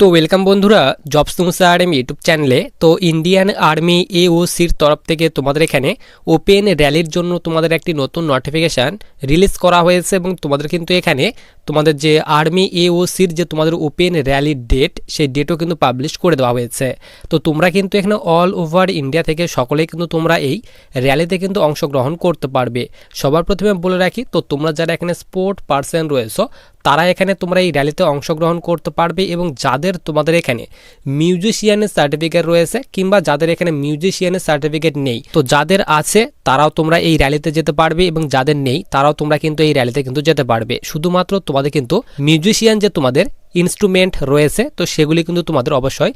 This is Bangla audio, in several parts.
তো ওয়েলকাম বন্ধুরা, জবস নিউজ আর্মি ইউটিউব চ্যানেলে। তো ইন্ডিয়ান আর্মি এওসির তরফ থেকে তোমাদের এখানে ওপেন র্যালির জন্য তোমাদের একটি নতুন নোটিফিকেশান রিলিজ করা হয়েছে এবং তোমাদের কিন্তু এখানে তোমাদের যে আর্মি এওসির যে তোমাদের ওপেন র্যালির ডেট, সেই ডেটও কিন্তু পাবলিশ করে দেওয়া হয়েছে। তো তোমরা কিন্তু এখানে অল ওভার ইন্ডিয়া থেকে সকলেই কিন্তু তোমরা এই র্যালিতে কিন্তু অংশগ্রহণ করতে পারবে। সবার প্রথমে বলে রাখি, তো তোমরা যারা এখানে স্পোর্ট পার্সন রয়েছো তারা এখানে তোমরা এই র্যালিতে অংশগ্রহণ করতে পারবে এবং যাদের তোমাদের এখানে মিউজিশিয়ানের সার্টিফিকেট রয়েছে কিংবা যাদের এখানে মিউজিশিয়ানের সার্টিফিকেট নেই, তো যাদের আছে তারাও তোমরা এই র্যালিতে যেতে পারবে এবং যাদের নেই তারাও তোমরা কিন্তু এই র্যালিতে কিন্তু যেতে পারবে। শুধুমাত্র তোমাদের কিন্তু মিউজিশিয়ান যে তোমাদের ইনস্ট্রুমেন্ট রয়েছে তো সেগুলি কিন্তু তোমাদের অবশ্যই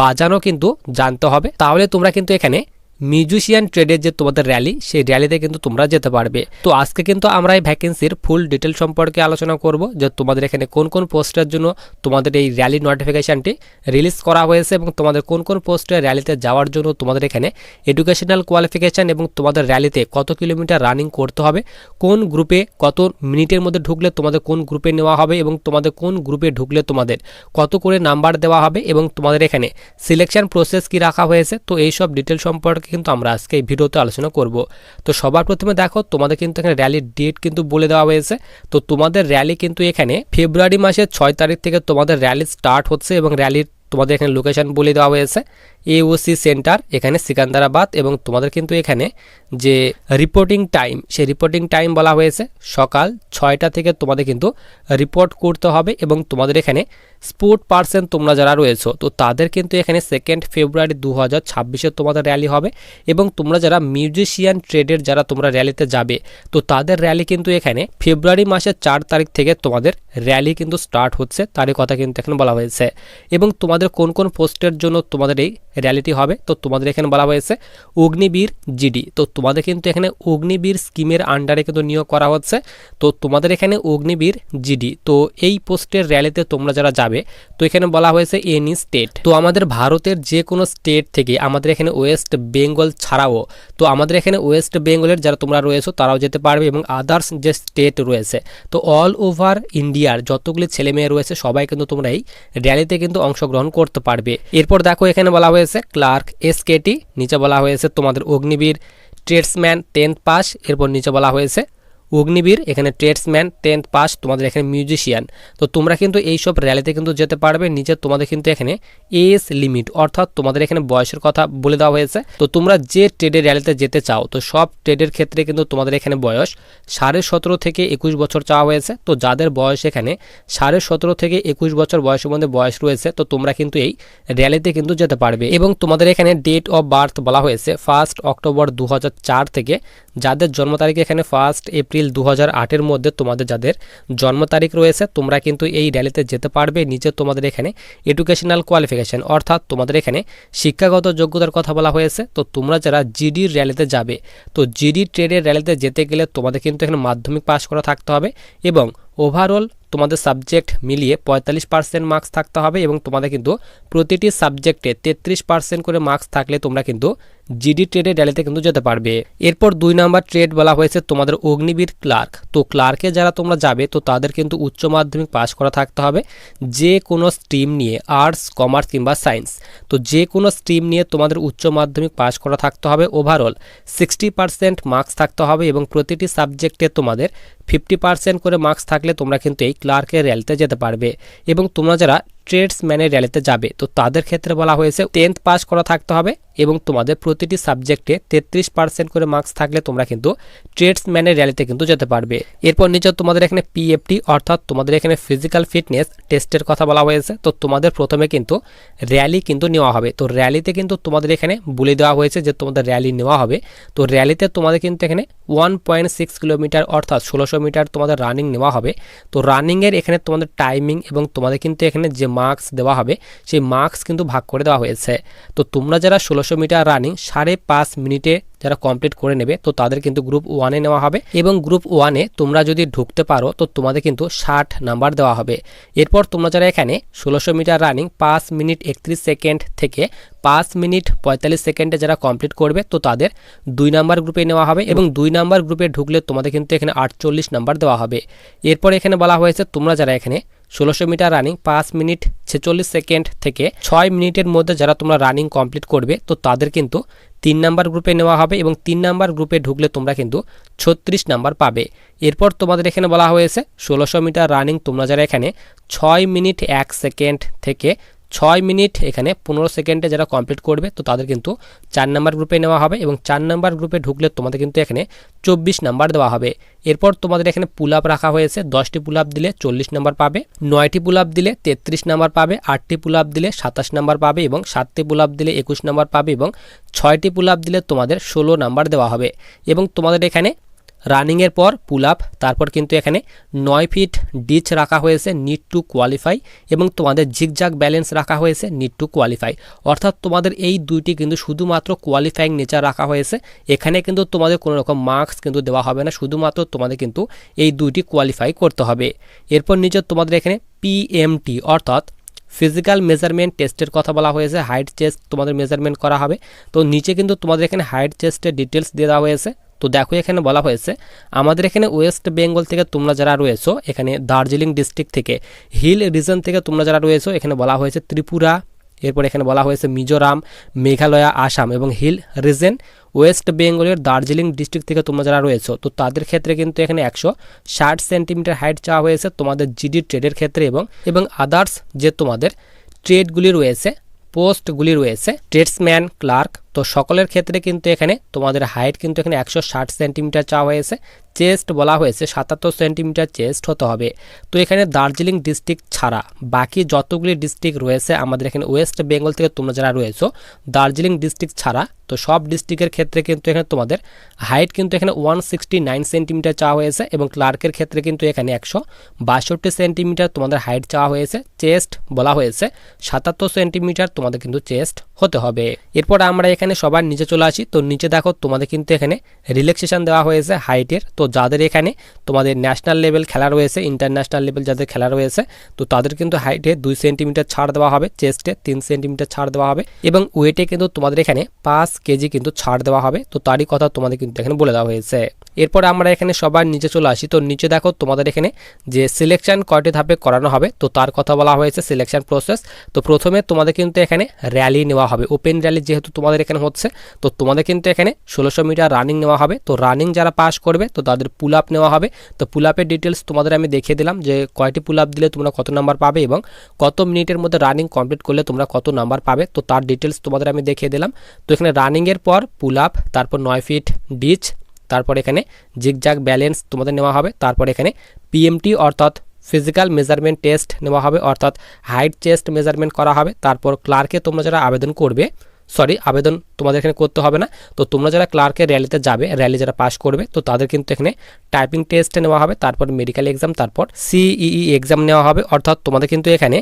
বাজানো কিন্তু জানতে হবে, তাহলে তোমরা কিন্তু এখানে মিউজিশিয়ান ট্রেডের যে তোমাদের র্যালি, সেই র্যালিতে কিন্তু তোমরা যেতে পারবে। তো আজকে কিন্তু আমরা এই ভ্যাকেন্সির ফুল ডিটেল সম্পর্কে আলোচনা করব, যে তোমাদের এখানে কোন কোন পোস্টের জন্য তোমাদের এই র্যালি নোটিফিকেশানটি রিলিজ করা হয়েছে এবং তোমাদের কোন কোন পোস্টের র্যালিতে যাওয়ার জন্য তোমাদের এখানে এডুকেশনাল কোয়ালিফিকেশান এবং তোমাদের র্যালিতে কত কিলোমিটার রানিং করতে হবে, কোন গ্রুপে কত মিনিটের মধ্যে ঢুকলে তোমাদের কোন গ্রুপে নেওয়া হবে এবং তোমাদের কোন গ্রুপে ঢুকলে তোমাদের কত করে নাম্বার দেওয়া হবে এবং তোমাদের এখানে সিলেকশন প্রসেস কি রাখা হয়েছে, তো এইসব ডিটেল সম্পর্কে কিন্তু আমরা আজকে এই ভিডিওতে আলোচনা করব। তো সবার প্রথমে দেখো, তোমাদের কিন্তু এখানে র্যালির ডেট কিন্তু বলে দেওয়া হয়েছে। তো তোমাদের র্যালি কিন্তু এখানে ফেব্রুয়ারি মাসের 6 তারিখ থেকে তোমাদের র্যালি স্টার্ট হচ্ছে এবং র্যালির তোমাদের এখানে লোকেশন বলে দেওয়া হয়েছে এওসি সেন্টার, এখানে সিকান্দারাবাদ। এবং তোমাদের কিন্তু এখানে যে রিপোর্টিং টাইম, সেই রিপোর্টিং টাইম বলা হয়েছে সকাল 6টা থেকে তোমাদের কিন্তু রিপোর্ট করতে হবে। এবং তোমাদের এখানে স্পোর্ট পার্সন তোমরা যারা রয়েছো তো তাদের কিন্তু এখানে 2 ফেব্রুয়ারি 2026 তোমাদের র্যালি হবে। এবং তোমরা যারা মিউজিশিয়ান ট্রেডের যারা তোমরা র্যালিতে যাবে তো তাদের র্যালি কিন্তু এখানে ফেব্রুয়ারি মাসের 4 তারিখ থেকে তোমাদের র্যালি কিন্তু স্টার্ট হচ্ছে, তারই কথা কিন্তু এখানে বলা হয়েছে। এবং তোমাদের কোন কোন পোস্টের জন্য তোমাদের এই র্যালিটি হবে, তো তোমাদের এখানে বলা হয়েছে অগ্নিবীর জিডি। তো তোমাদের কিন্তু এখানে অগ্নিবীর স্কিমের আন্ডারে কিন্তু নিয়োগ করা হচ্ছে। তো তোমাদের এখানে অগ্নিবীর জিডি, তো এই পোস্টের র্যালিতে তোমরা যারা যাবে তো এখানে বলা হয়েছে এনি স্টেট। তো আমাদের ভারতের যে কোনো স্টেট থেকে, আমাদের এখানে ওয়েস্ট বেঙ্গল ছাড়াও তো আমাদের এখানে ওয়েস্ট বেঙ্গলের যারা তোমরা রয়েছো তারাও যেতে পারবে এবং আদার্স যে স্টেট রয়েছে তো অল ওভার ইন্ডিয়ার যতগুলি ছেলে মেয়ে রয়েছে সবাই কিন্তু তোমরা এই র্যালিতে কিন্তু অংশগ্রহণ করতে পারবে। এরপর দেখো এখানে বলা হয়েছে ক্লার্ক এসকেটি, নিচে বলা হয়েছে তোমাদের অগ্নিবীর ট্রেডসম্যান 10th পাস। এরপর নিচে বলা হয়েছে অগ্নিবীর এখানে ট্রেডসম্যান 10th পাস, তোমাদের এখানে মিউজিশিয়ান। তো তোমরা কিন্তু এইসব র্যালিতে কিন্তু যেতে পারবে। নিচে তোমাদের কিন্তু এখানে এজ লিমিট অর্থাৎ তোমাদের এখানে বয়সের কথা বলে দেওয়া হয়েছে। তো তোমরা যে ট্রেডের র্যালিতে যেতে চাও তো সব ট্রেডের ক্ষেত্রে কিন্তু তোমাদের এখানে বয়স 17.5 থেকে 21 বছর চাওয়া হয়েছে। তো যাদের বয়স এখানে 17.5 থেকে 21 বছর বয়সের মধ্যে বয়স রয়েছে তো তোমরা কিন্তু এই র্যালিতে কিন্তু যেতে পারবে। এবং তোমাদের এখানে ডেট অফ বার্থ বলা হয়েছে 1 অক্টোবর 2004 থেকে, যাদের জন্ম তারিখ এখানে 1 এপ্রিল 2008-এর মধ্যে তোমাদের যাদের জন্ম তারিখ রয়েছে তোমরা কিন্তু এই র্যালিতে যেতে পারবে। নিচে তোমাদের এখানে এডুকেশনাল কোয়ালিফিকেশন অর্থাৎ তোমাদের এখানে শিক্ষাগত যোগ্যতার কথা বলা হয়েছে। তো তোমরা যারা জিডির র্যালিতে যাবে তো জিডি ট্রেডের র্যালিতে যেতে গেলে তোমাদের কিন্তু এখানে মাধ্যমিক পাস করা থাকতে হবে এবং ওভারঅল তোমাদের সাবজেক্ট মিলিয়ে 45% মার্কস থাকতে হবে এবং তোমাদের কিন্তু প্রতিটি সাবজেক্টে 33% করে মার্কস থাকলে তোমরা কিন্তু জিডি ট্রেডের র্যালিতে কিন্তু যেতে পারবে। এরপর 2 নম্বর ট্রেড বলা হয়েছে তোমাদের অগ্নিবীর ক্লার্ক। তো ক্লার্কে যারা তোমরা যাবে তো তাদের কিন্তু উচ্চ মাধ্যমিক পাস করা থাকতে হবে যে কোনো স্ট্রিম নিয়ে, আর্টস কমার্স কিংবা সায়েন্স। তো যে কোনো স্ট্রিম নিয়ে তোমাদের উচ্চ মাধ্যমিক পাস করা থাকতে হবে, ওভারঅল 60% মার্কস থাকতে হবে এবং প্রতিটি সাবজেক্টে তোমাদের 50% করে মার্কস থাকলে তোমরা কিন্তু এই ক্লার্কের র্যালিতে যেতে পারবে। এবং তোমরা যারা ট্রেডসম্যানের র্যালিতে যাবে তো তাদের ক্ষেত্রে বলা হয়েছে 10th পাস করা থাকতে হবে এবং তোমাদের প্রতিটি সাবজেক্টে 33% করে মার্কস থাকলে তোমরা কিন্তু ট্রেডসম্যানের র্যালিতে কিন্তু যেতে পারবে। এরপর নিচে তোমাদের এখানে পিএফটি অর্থাৎ তোমাদের এখানে ফিজিক্যাল ফিটনেস টেস্টের কথা বলা হয়েছে। তো তোমাদের প্রথমে কিন্তু র্যালি কিন্তু নেওয়া হবে। তো র্যালিতে কিন্তু তোমাদের এখানে বলে দেওয়া হয়েছে যে তোমাদের র্যালি নেওয়া হবে। তো র্যালিতে তোমাদের কিন্তু এখানে 1.6 কিলোমিটার অর্থাৎ 1600 মিটার তোমাদের রানিং নেওয়া হবে। তো রানিংয়ের এখানে তোমাদের টাইমিং এবং তোমাদের কিন্তু এখানে যে মার্কস দেওয়া হবে সেই মার্কস কিন্তু ভাগ করে দেওয়া হয়েছে। তো তোমরা যারা 1600 মিটার রানিং 5.5 মিনিটে যারা কমপ্লিট করে নেবে তো তাদের কিন্তু গ্রুপ 1-এ নেওয়া হবে এবং গ্রুপ 1-এ তোমরা যদি ঢুকতে পারো তো তোমাদের কিন্তু 60 নাম্বার দেওয়া হবে। এরপর তোমরা যারা এখানে 1600 মিটার রানিং 5 মিনিট 31 সেকেন্ড থেকে 5 মিনিট 45 সেকেন্ডে যারা কমপ্লিট করবে তো তাদের 2 নাম্বার গ্রুপে নেওয়া হবে এবং 2 নাম্বার গ্রুপে ঢুকলে তোমাদের কিন্তু এখানে 48 নাম্বার দেওয়া হবে। এরপর এখানে বলা হয়েছে তোমরা যারা এখানে 1600 মিটার রানিং 5 মিনিট 46 সেকেন্ড থেকে 6 মিনিটের মধ্যে যারা তোমরা রানিং কমপ্লিট করবে তো তাদের কিন্তু 3 নাম্বার গ্রুপে নেওয়া হবে এবং 3 নাম্বার গ্রুপে ঢুকলে তোমরা কিন্তু 36 নাম্বার পাবে। এরপর তোমাদের এখানে বলা হয়েছে 1600 মিটার রানিং তোমরা যারা এখানে 6 মিনিট 1 সেকেন্ড থেকে 6 মিনিট এখানে 15 সেকেন্ডে যারা কমপ্লিট করবে তো তাদের কিন্তু 4 নাম্বার গ্রুপে নেওয়া হবে এবং 4 নাম্বার গ্রুপে ঢুকলে তোমাদের কিন্তু এখানে 24 নাম্বার দেওয়া হবে। এরপর তোমাদের এখানে পুল আপ রাখা হয়েছে, 10টি পুল আপ দিলে 40 নাম্বার পাবে, 9টি পুল আপ দিলে 33 নাম্বার পাবে, 8টি পুল আপ দিলে 27 নাম্বার পাবে এবং 7টি পুল আপ দিলে 21 নাম্বার পাবে এবং 6টি পুল আপ দিলে তোমাদের 16 নাম্বার দেওয়া হবে। এবং তোমাদের এখানে রানিংয়ের পর পুল আপ, তারপর কিন্তু এখানে 9 ফিট ডিচ রাখা হয়েছে নিড টু কোয়ালিফাই এবং তোমাদের জিগজাগ ব্যালেন্স রাখা হয়েছে নিড টু কোয়ালিফাই। অর্থাৎ তোমাদের এই দুইটি কিন্তু শুধুমাত্র কোয়ালিফাইং নেচার রাখা হয়েছে, এখানে কিন্তু তোমাদের কোনো রকম মার্কস কিন্তু দেওয়া হবে না, শুধুমাত্র তোমাদের কিন্তু এই দুইটি কোয়ালিফাই করতে হবে। এরপর নিচে তোমাদের এখানে পিএমটি অর্থাৎ ফিজিক্যাল মেজারমেন্ট টেস্টের কথা বলা হয়েছে, হাইট চেস্ট তোমাদের মেজারমেন্ট করা হবে। তো নিচে কিন্তু তোমাদের এখানে হাইট চেস্টের ডিটেলস দিয়ে দেওয়া হয়েছে। তো দেখো এখানে বলা হয়েছে আমাদের এখানে ওয়েস্ট বেঙ্গল থেকে তোমরা যারা রয়েছো, এখানে দার্জিলিং ডিস্ট্রিক্ট থেকে, হিল রিজন থেকে তোমরা যারা রয়েছো, এখানে বলা হয়েছে ত্রিপুরা, এরপর এখানে বলা হয়েছে মিজোরাম, মেঘালয়, আসাম এবং হিল রিজন ওয়েস্ট বেঙ্গলের দার্জিলিং ডিস্ট্রিক্ট থেকে তোমরা যারা রয়েছো তো তাদের ক্ষেত্রে কিন্তু এখানে 160 সেন্টিমিটার হাইট চাওয়া হয়েছে তোমাদের জিডি ট্রেডের ক্ষেত্রে এবং আদার্স যে তোমাদের ট্রেডগুলি রয়েছে, পোস্টগুলি রয়েছে, ট্রেডসম্যান, ক্লার্ক, তো সকলের ক্ষেত্রে কিন্তু এখানে তোমাদের হাইট কিন্তু এখানে 160 সেন্টিমিটার চাওয়া হয়েছে। চেস্ট বলা হয়েছে 77 সেন্টিমিটার চেস্ট হতে হবে। তো এখানে দার্জিলিং ডিস্ট্রিক্ট ছাড়া বাকি যতগুলি ডিস্ট্রিক্ট রয়েছে আমাদের এখানে ওয়েস্ট বেঙ্গল থেকে তোমরা যারা রয়েছো, দার্জিলিং ডিস্ট্রিক্ট ছাড়া তো সব ডিস্ট্রিক্টের ক্ষেত্রে কিন্তু এখানে তোমাদের হাইট কিন্তু এখানে 169 সেন্টিমিটার চাওয়া হয়েছে এবং ক্লার্কের ক্ষেত্রে কিন্তু এখানে 162 সেন্টিমিটার তোমাদের হাইট চাওয়া হয়েছে। চেস্ট বলা হয়েছে 77 সেন্টিমিটার তোমাদের কিন্তু চেস্ট হতে হবে। এরপর আমরা এখানে সবার নিচে চলে আসি। তো নিচে দেখো তোমাদের কিন্তু এখানে রিল্যাক্সেশন দেওয়া হয়েছে হাইটের। তো যাদের এখানে তোমাদের ন্যাশনাল লেভেল খেলা রয়েছে, ইন্টারন্যাশনাল লেভেল যাদের খেলা রয়েছে তো তাদের কিন্তু হাইটে 2 সেন্টিমিটার ছাড় দেওয়া হবে, চেস্টে 3 সেন্টিমিটার ছাড় দেওয়া হবে এবং ওয়েটে কিন্তু তোমাদের এখানে 5 কেজি কিন্তু ছাড় দেওয়া হবে। তো তারই কথা তোমাদের কিন্তু এখানে বলে দেওয়া হয়েছে। এরপর আমরা এখানে সবার নিচে চলে আসি। তো নিচে দেখো তোমাদের এখানে যে সিলেকশন কয়টি ধাপে করানো হবে তো তার কথা বলা হয়েছে, সিলেকশন প্রসেস। তো প্রথমে তোমাদের কিন্তু এখানে র্যালি নেওয়া হবে, ওপেন র্যালি যেহেতু তোমাদের এখানে হচ্ছে তো তোমাদের কিন্তু এখানে 1600 মিটার রানিং নেওয়া হবে। তো রানিং যারা পাস করবে তো তাদের পুল আপ নেওয়া হবে। তো পুল আপের ডিটেলস তোমাদের আমি দেখিয়ে দিলাম যে কয়টি পুল আপ দিলে তোমরা কত নাম্বার পাবে এবং কত মিনিটের মধ্যে রানিং কমপ্লিট করলে তোমরা কত নাম্বার পাবে, তো তার ডিটেলস তোমাদের আমি দেখিয়ে দিলাম। তো এখানে রানিংয়ের পর পুল আপ, তারপর 9 ফিট ডিচ, তারপর এখানে জিগজাগ ব্যালেন্স তোমাদের নেওয়া হবে, তারপর এখানে পিএমটি অর্থাৎ ফিজিক্যাল মেজারমেন্ট টেস্ট নেওয়া হবে, অর্থাৎ হাইট চেস্ট মেজারমেন্ট করা হবে। তারপর ক্লার্কে তোমরা যারা আবেদন করবে, আবেদন তোমাদের এখানে করতে হবে না, তো তোমরা যারা ক্লার্কের র্যালিতে যাবে, র্যালি যারা পাস করবে তো তাদের কিন্তু এখানে টাইপিং টেস্ট নেওয়া হবে, তারপর মেডিকেল এক্সাম, তারপর সিইই এক্সাম নেওয়া হবে। অর্থাৎ তোমাদের কিন্তু এখানে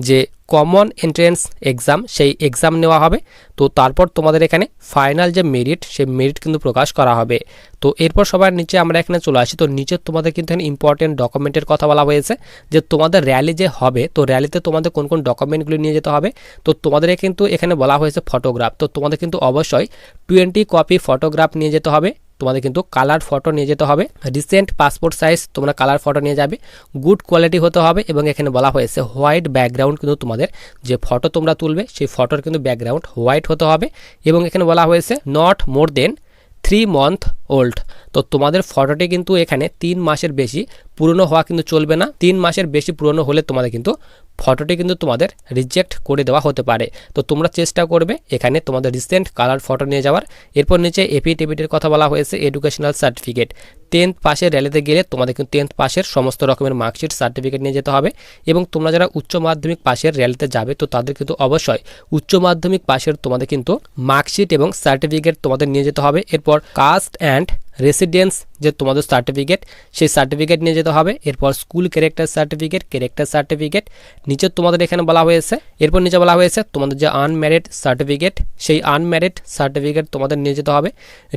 যে কমন এন্ট্রেন্স এক্সাম সেই এক্সাম নেওয়া হবে। তো তারপর তোমাদের এখানে ফাইনাল যে মেরিট সেই মেরিট কিন্তু প্রকাশ করা হবে। তো এরপর সবার নিচে আমরা এখানে চলে আসি। তো নিচে তোমাদের কিন্তু এখানে ইম্পর্টেন্ট ডকুমেন্টের কথা বলা হয়েছে যে তোমাদের র্যালি যে হবে তো র্যালিতে তোমাদের কোন কোন ডকুমেন্টগুলি নিয়ে যেতে হবে। তো তোমাদের কিন্তু এখানে বলা হয়েছে ফটোগ্রাফ, তো তোমাদের কিন্তু অবশ্যই 20 কপি ফটোগ্রাফ নিয়ে যেতে হবে। তোমাদের কিন্তু কালার ফটো নিয়ে যেতে হবে, রিসেন্ট পাসপোর্ট সাইজ তোমরা কালার ফটো নিয়ে যাবে, গুড কোয়ালিটি হতে হবে এবং এখানে বলা হয়েছে হোয়াইট ব্যাকগ্রাউন্ড, কিন্তু তোমাদের যে ফটো তোমরা তুলবে সেই ফটোর কিন্তু ব্যাকগ্রাউন্ড হোয়াইট হতে হবে এবং এখানে বলা হয়েছে not more than 3 month old. তো তোমাদের ফটোটি কিন্তু এখানে 3 মাসের বেশি পুরনো হওয়া কিন্তু চলবে না, 3 মাসের বেশি পুরনো হলে তোমাদের কিন্তু ফটোটি কিন্তু তোমাদের রিজেক্ট করে দেওয়া হতে পারে। তো তোমরা চেষ্টা করবে এখানে তোমাদের রিসেন্ট কালার ফটো নিয়ে যাওয়ার। এরপর নিচে এফিডেভিটের কথা বলা হয়েছে, এডুকেশনাল সার্টিফিকেট, 10th পাসের র্যালিতে গেলে তোমাদের কিন্তু 10th পাসের সমস্ত রকমের মার্কশিট সার্টিফিকেট নিয়ে যেতে হবে এবং তোমরা যারা উচ্চ মাধ্যমিক পাসের র্যালিতে যাবে তো তাদের কিন্তু অবশ্যই উচ্চ মাধ্যমিক পাসের তোমাদের কিন্তু মার্কশিট এবং সার্টিফিকেট তোমাদের নিয়ে যেতে হবে। এরপর কাস্ট অ্যান্ড রেসিডেন্স যে তোমাদের সার্টিফিকেট সেই সার্টিফিকেট নিয়ে যেতে হবে। এরপর স্কুল ক্যারেক্টার সার্টিফিকেট নিচে তোমাদের এখানে বলা হয়েছে। এরপর নিচে বলা হয়েছে তোমাদের যে আনম্যারিড সার্টিফিকেট সেই আনম্যারিড সার্টিফিকেট তোমাদের নিয়ে যেতে হবে।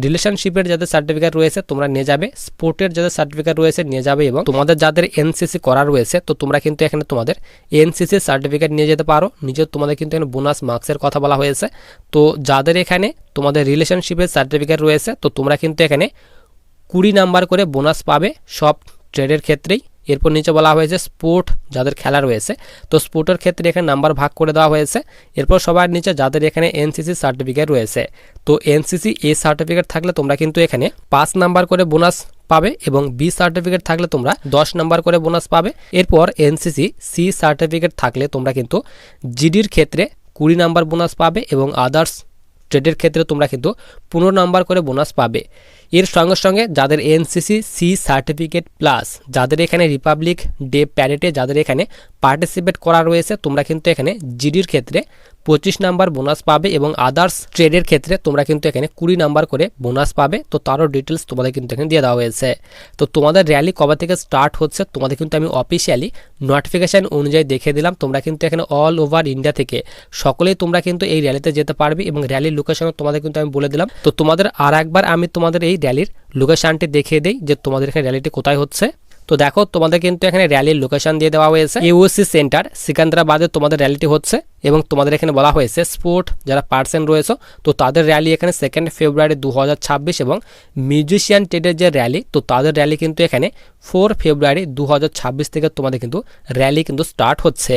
রিলেশনশিপের যাদের সার্টিফিকেট রয়েছে তোমরা নিয়ে যাবে, স্পোর্টের যাদের সার্টিফিকেট রয়েছে নিয়ে যাবে এবং তোমাদের যাদের এনসিসি করা রয়েছে তো তোমরা কিন্তু এখানে তোমাদের এনসিসি সার্টিফিকেট নিয়ে যেতে পারো। নিচে তোমাদের কিন্তু এখানে বোনাস মার্কসের কথা বলা হয়েছে। তো যাদের এখানে তোমাদের রিলেশনশিপের সার্টিফিকেট রয়েছে তো তোমরা কিন্তু এখানে 20 নাম্বার করে বোনাস পাবে সব ট্রেডের ক্ষেত্রেই এরপর নিচে বলা হয়েছে স্পোর্ট যাদের খেলা রয়েছে, তো স্পোর্টের ক্ষেত্রে এখানে নাম্বার ভাগ করে দেওয়া হয়েছে। এরপর সবার নিচে যাদের এখানে এনসিসি সার্টিফিকেট রয়েছে, তো এনসিসি এ সার্টিফিকেট থাকলে তোমরা কিন্তু এখানে 5 নাম্বার করে বোনাস পাবে এবং বি সার্টিফিকেট থাকলে তোমরা 10 নাম্বার করে বোনাস পাবে। এরপর এনসিসি সি সার্টিফিকেট থাকলে তোমরা কিন্তু জিডির ক্ষেত্রে 20 নাম্বার বোনাস পাবে এবং আদার্স ট্রেডের ক্ষেত্রে তোমরা কিন্তু 15 নাম্বার করে বোনাস পাবে। এর সঙ্গে সঙ্গে যাদের এনসিসি সি সার্টিফিকেট প্লাস যাদের এখানে রিপাবলিক ডে প্যারেডে যাদের এখানে পার্টিসিপেট করা রয়েছে, তোমরা কিন্তু এখানে জিডির ক্ষেত্রে 25 নাম্বার বোনাস পাবে এবং আদার্স ট্রেডের ক্ষেত্রে তোমরা কিন্তু এখানে 20 নাম্বার করে বোনাস পাবে। তো তারও ডিটেলস তোমাদের কিন্তু এখানে দিয়ে দেওয়া হয়েছে। তো তোমাদের র্যালি কবে থেকে স্টার্ট হচ্ছে তোমাদের কিন্তু আমি অফিসিয়ালি নোটিফিকেশান অনুযায়ী দেখে দিলাম। তোমরা কিন্তু এখানে অল ওভার ইন্ডিয়া থেকে সকলেই তোমরা কিন্তু এই র্যালিতে যেতে পারবে এবং র্যালির লোকেশনও তোমাদের কিন্তু আমি বলে দিলাম। তো তোমাদের আর একবার আমি তোমাদের এই র্যালির লোকেশনটি দেখিয়ে দিই যে তোমাদের এখানে র্যালিটি কোথায় হচ্ছে। তো দেখো তোমাদের কিন্তু এখানে র্যালির লোকেশন দিয়ে দেওয়া হয়েছে, এওসি সেন্টার সিকান্দ্রাবাদে তোমাদের র্যালিটি হচ্ছে এবং তোমাদের এখানে বলা হয়েছে স্পোর্ট যারা পার্সন রয়েছে তো তাদের র্যালি এখানে 2 ফেব্রুয়ারি 2026 এবং মিউজিশিয়ান ট্রেডের যে র্যালি তো তাদের র্যালি কিন্তু এখানে 4 ফেব্রুয়ারি 2026 থেকে তোমাদের কিন্তু র্যালি কিন্তু স্টার্ট হচ্ছে।